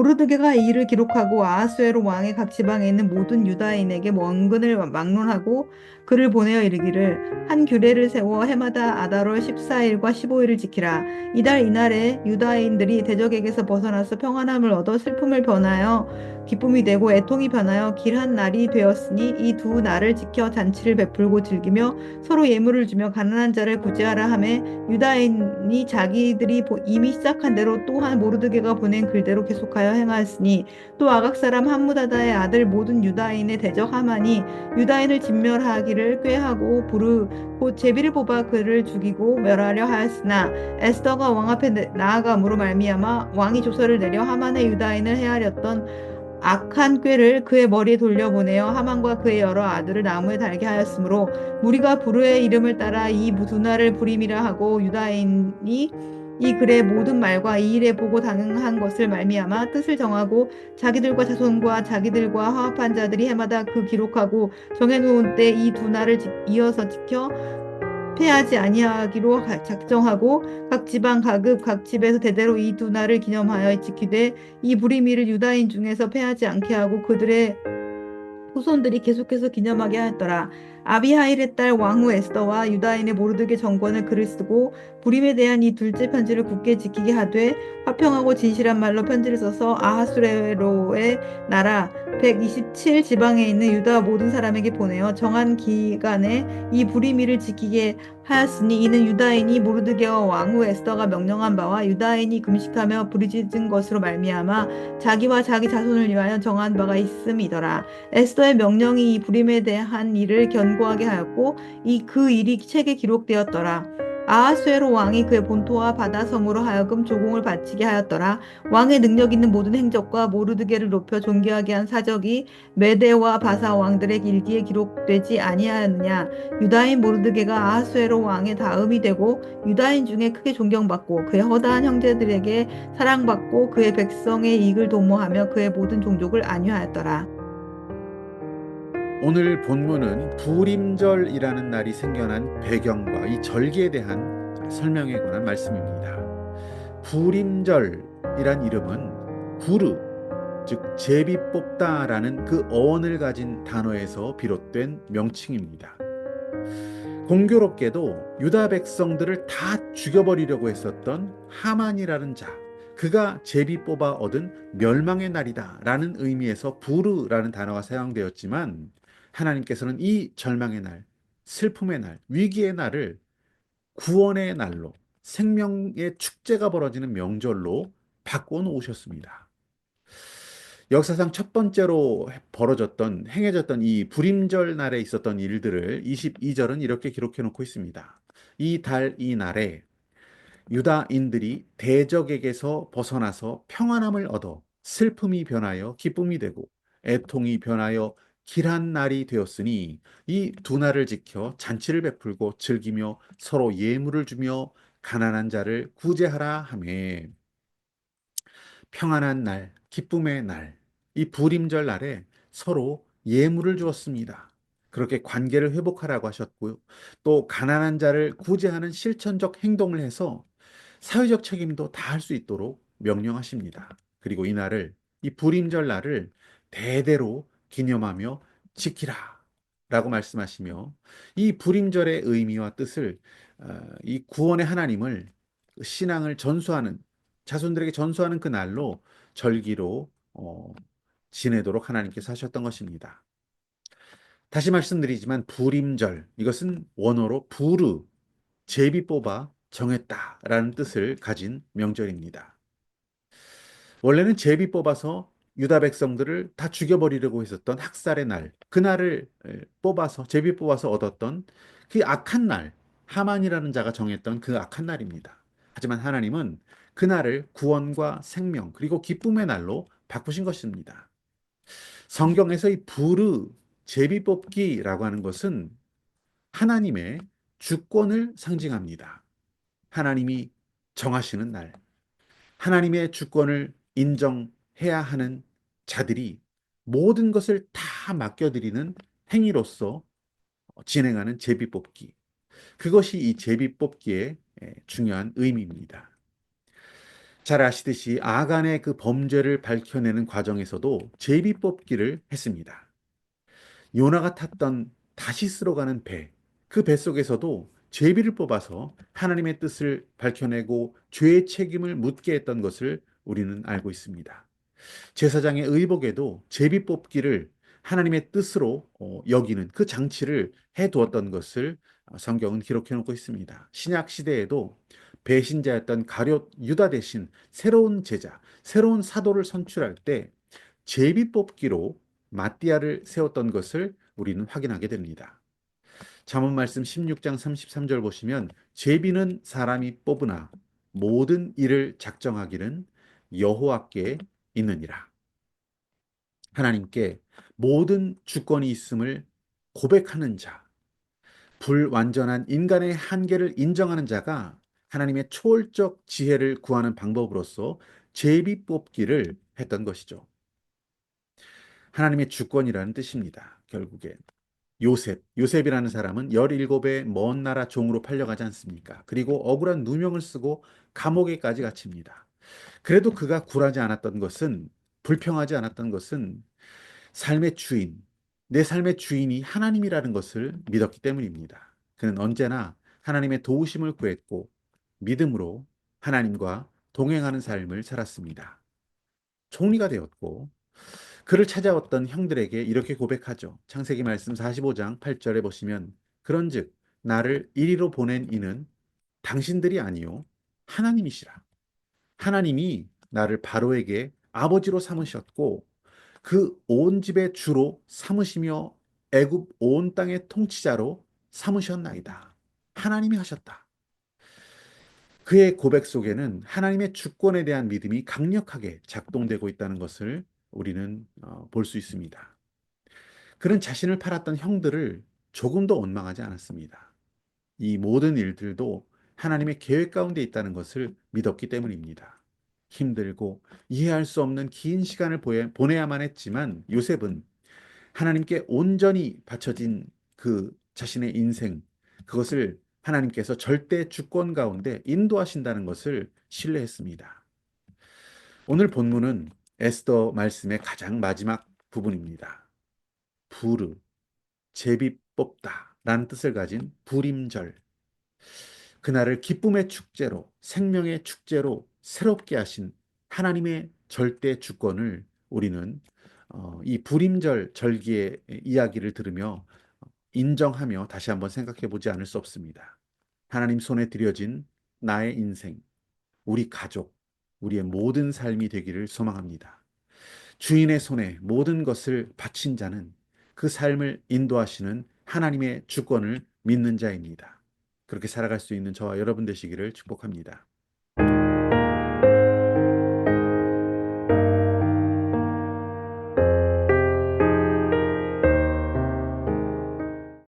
모르드게가 이 일을 기록하고 아하수에로 왕의 각 지방에 있는 모든 유다인에게 원근을 막론하고 그를 보내어 이르기를 한 규례를 세워 해마다 아달월 14일과 15일을 지키라. 이달 이날에 유다인들이 대적에게서 벗어나서 평안함을 얻어 슬픔을 변하여 기쁨이 되고 애통이 변하여 길한 날이 되었으니 이 두 날을 지켜 잔치를 베풀고 즐기며 서로 예물을 주며 가난한 자를 구제하라 하매 유다인이 자기들이 이미 시작한 대로 또한 모르드게가 보낸 글대로 계속하여 행하였으니 또 아각 사람 함무다다의 아들 모든 유다인의 대적 하만이 유다인을 진멸하기를 꾀하고 부르 곧 제비를 뽑아 그를 죽이고 멸하려 하였으나 에스더가 왕 앞에 나아감으로 말미암아 왕이 조서를 내려 하만의 유다인을 해하렸던 악한 꾀를 그의 머리에 돌려보내어 하만과 그의 여러 아들을 나무에 달게 하였으므로 무리가 부르의 이름을 따라 이 두 날을 불임이라 하고 유다인이 이 글의 모든 말과 이 일에 보고 당한 것을 말미암아 뜻을 정하고 자기들과 자손과 자기들과 화합한 자들이 해마다 그 기록하고 정해놓은 때 이 두 날을 이어서 지켜 패하지 아니하기로 작정하고 각 지방 각읍 각 집에서 대대로 이 두 날을 기념하여 지키되 이 불임일을 유다인 중에서 패하지 않게 하고 그들의 후손들이 계속해서 기념하게 하였더라. 아비하일의 딸 왕후 에스더와 유다인의 모르드게 정권을 글을 쓰고 불임에 대한 이 둘째 편지를 굳게 지키게 하되 화평하고 진실한 말로 편지를 써서 아하수에로의 나라 127 지방에 있는 유다 모든 사람에게 보내어 정한 기간에 이 불임일을 지키게 하였으니 이는 유다인이 모르드게와 왕후 에스더가 명령한 바와 유다인이 금식하며 부르짖은 것으로 말미암아 자기와 자기 자손을 위하여 정한 바가 있음이더라. 에스더의 명령이 이 불임에 대한 일을 견고하게 하였고 그 일이 책에 기록되었더라. 아하수에로 왕이 그의 본토와 바다 성으로 하여금 조공을 바치게 하였더라. 왕의 능력 있는 모든 행적과 모르드게를 높여 존귀하게 한 사적이 메대와 바사 왕들의 일기에 기록되지 아니하였느냐. 유다인 모르드게가 아하수에로 왕의 다음이 되고 유다인 중에 크게 존경받고 그의 허다한 형제들에게 사랑받고 그의 백성의 이익을 도모하며 그의 모든 종족을 안위하였더라. 오늘 본문은 부림절이라는 날이 생겨난 배경과 이 절기에 대한 설명에 관한 말씀입니다. 부림절이란 이름은 부르, 즉 제비 뽑다라는 그 어원을 가진 단어에서 비롯된 명칭입니다. 공교롭게도 유다 백성들을 다 죽여버리려고 했었던 하만이라는 자, 그가 제비 뽑아 얻은 멸망의 날이다라는 의미에서 부르라는 단어가 사용되었지만 하나님께서는 이 절망의 날, 슬픔의 날, 위기의 날을 구원의 날로 생명의 축제가 벌어지는 명절로 바꿔 놓으셨습니다. 역사상 첫 번째로 행해졌던 이 불임절 날에 있었던 일들을 22절은 이렇게 기록해 놓고 있습니다. 이 날에 유다인들이 대적에게서 벗어나서 평안함을 얻어 슬픔이 변하여 기쁨이 되고 애통이 변하여 길한 날이 되었으니 이 두 날을 지켜 잔치를 베풀고 즐기며 서로 예물을 주며 가난한 자를 구제하라 하매 평안한 날, 기쁨의 날, 이 불임절 날에 서로 예물을 주었습니다. 그렇게 관계를 회복하라고 하셨고요. 또 가난한 자를 구제하는 실천적 행동을 해서 사회적 책임도 다할 수 있도록 명령하십니다. 그리고 이 불임절 날을 대대로 기념하며 지키라 라고 말씀하시며 이 불임절의 의미와 뜻을 이 구원의 하나님을 신앙을 전수하는 자손들에게 전수하는 그 날로 절기로 지내도록 하나님께서 하셨던 것입니다. 다시 말씀드리지만 불임절 이것은 원어로 부르 제비 뽑아 정했다라는 뜻을 가진 명절입니다. 원래는 제비 뽑아서 유다 백성들을 다 죽여버리려고 했었던 학살의 날, 그날을 뽑아서 제비 뽑아서 얻었던 그 악한 날, 하만이라는 자가 정했던 그 악한 날입니다. 하지만 하나님은 그날을 구원과 생명 그리고 기쁨의 날로 바꾸신 것입니다. 성경에서 이 부르 제비 뽑기라고 하는 것은 하나님의 주권을 상징합니다. 하나님이 정하시는 날, 하나님의 주권을 인정해야 하는 자들이 모든 것을 다 맡겨드리는 행위로서 진행하는 제비뽑기. 그것이 이 제비뽑기의 중요한 의미입니다. 잘 아시듯이 아간의 그 범죄를 밝혀내는 과정에서도 제비 뽑기를 했습니다. 요나가 탔던 다시스로 가는 배, 그 배 속에서도 제비를 뽑아서 하나님의 뜻을 밝혀내고 죄의 책임을 묻게 했던 것을 우리는 알고 있습니다. 제사장의 의복에도 제비 뽑기를 하나님의 뜻으로 여기는 그 장치를 해 두었던 것을 성경은 기록해 놓고 있습니다. 신약 시대에도 배신자였던 가룟 유다 대신 새로운 제자, 새로운 사도를 선출할 때 제비 뽑기로 마띠아를 세웠던 것을 우리는 확인하게 됩니다. 잠언 말씀 16장 33절 보시면 제비는 사람이 뽑으나 모든 일을 작정하기는 여호와께 있느니라. 하나님께 모든 주권이 있음을 고백하는 자, 불완전한 인간의 한계를 인정하는 자가 하나님의 초월적 지혜를 구하는 방법으로서 제비 뽑기를 했던 것이죠. 하나님의 주권이라는 뜻입니다. 결국에 요셉이라는 사람은 17의 먼 나라 종으로 팔려가지 않습니까? 그리고 억울한 누명을 쓰고 감옥에까지 갇힙니다. 그래도 그가 굴하지 않았던 것은, 불평하지 않았던 것은 삶의 주인, 내 삶의 주인이 하나님이라는 것을 믿었기 때문입니다. 그는 언제나 하나님의 도우심을 구했고 믿음으로 하나님과 동행하는 삶을 살았습니다. 총리가 되었고 그를 찾아왔던 형들에게 이렇게 고백하죠. 창세기 말씀 45장 8절에 보시면 그런즉 나를 이리로 보낸 이는 당신들이 아니요 하나님이시라. 하나님이 나를 바로에게 아버지로 삼으셨고 그 온 집의 주로 삼으시며 애굽 온 땅의 통치자로 삼으셨나이다. 하나님이 하셨다. 그의 고백 속에는 하나님의 주권에 대한 믿음이 강력하게 작동되고 있다는 것을 우리는 볼 수 있습니다. 그는 자신을 팔았던 형들을 조금도 원망하지 않았습니다. 이 모든 일들도 하나님의 계획 가운데 있다는 것을 믿었기 때문입니다. 힘들고 이해할 수 없는 긴 시간을 보내야만 했지만 요셉은 하나님께 온전히 바쳐진 그 자신의 인생, 그것을 하나님께서 절대 주권 가운데 인도하신다는 것을 신뢰했습니다. 오늘 본문은 에스더 말씀의 가장 마지막 부분입니다. 부르, 제비 뽑다 라는 뜻을 가진 불임절. 그날을 기쁨의 축제로, 생명의 축제로 새롭게 하신 하나님의 절대 주권을 우리는 이 불임절 절기의 이야기를 들으며 인정하며 다시 한번 생각해 보지 않을 수 없습니다. 하나님 손에 드려진 나의 인생, 우리 가족, 우리의 모든 삶이 되기를 소망합니다. 주인의 손에 모든 것을 바친 자는 그 삶을 인도하시는 하나님의 주권을 믿는 자입니다. 그렇게 살아갈 수 있는 저와 여러분 되시기를 축복합니다.